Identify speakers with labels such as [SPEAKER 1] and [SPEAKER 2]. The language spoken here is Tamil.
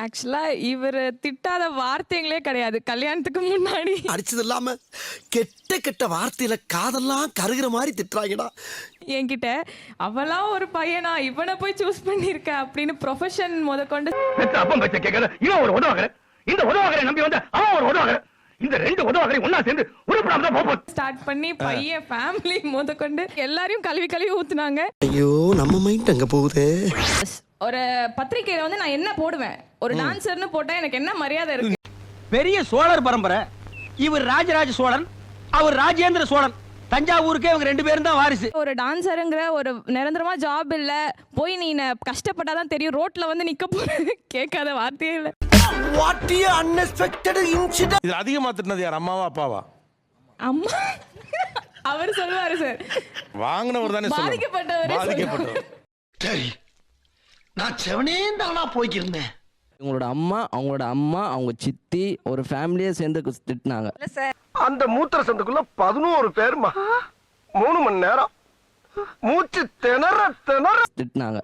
[SPEAKER 1] ஆக்சுவலா இவர் திட்டாத வார்த்தைங்களே கிடையாது கல்யாணத்துக்கு முன்னாடி.
[SPEAKER 2] அடிச்சது இல்லாம கெட்ட கெட்ட வார்த்தையில காதெல்லாம் கருகிற மாதிரி திட்டுறாங்கடா.
[SPEAKER 1] என்கிட்ட அவளாம் ஒரு பையனா இவனை போய் சூஸ் பண்ணிருக்க அப்படின்னு ப்ரொஃபஷன் முதற்கொண்டு
[SPEAKER 3] அப்பம் பச்சை கேட்கல. இவன் ஒரு உதவாகற, இந்த உதவாகரை நம்பி வந்த அவன் ஒரு உதவாகற. இந்த ரெண்டு உதவாகரை ஒன்னா சேர்ந்து உருப்படாம தான் போகும்.
[SPEAKER 1] ஸ்டார்ட் பண்ணி பையன் ஃபேமிலி முதற்கொண்டு எல்லாரையும் கழுவி ஊத்துனாங்க.
[SPEAKER 2] ஐயோ நம்ம மைண்ட் அங்க போகுதே.
[SPEAKER 1] ஒரு பத்திரிக்கையில வந்து நான் என்ன போடுவேன், ஒரு டான்சர்னு போட்டா எனக்கு என்ன மரியாதை இருக்கு?
[SPEAKER 4] பெரிய சோழர் பரம்பரை. இவர் ராஜராஜ சோழன், அவர் ராஜேந்திர சோழன். தஞ்சாவூருக்கே இவங்க ரெண்டு பேரும் தான் வாரிசு.
[SPEAKER 1] ஒரு டான்சருங்கிற ஒரு நிரந்தரமா ஜாப் இல்ல, போய் நீ கஷ்டப்பட்டாதான் தெரியும், ரோட்ல வந்து நிக்க போற கேட்காத வார்த்தையே இல்ல.
[SPEAKER 2] What A unexpected incident.
[SPEAKER 5] இது அதிகமா திட்டினது யார், அம்மாவா அப்பாவா?
[SPEAKER 1] அம்மா அவர் சொல்லுவாரு சார்,
[SPEAKER 5] வாங்கினவர் தானே சொல்லணும்.
[SPEAKER 1] பாதிக்கப்பட்டவர்.
[SPEAKER 2] சரி நான் செவனே தானா போய்க்கிருந்தேன்.
[SPEAKER 6] இவங்களோட அம்மா அவங்க சித்தி ஒரு ஃபேமிலியே சேர்ந்து திட்டினாங்க.
[SPEAKER 2] அந்த மூத்திர சந்துக்குள்ள 11 பேருமா 3 மணி நேரம் மூச்சு திணற
[SPEAKER 6] திட்டினாங்க.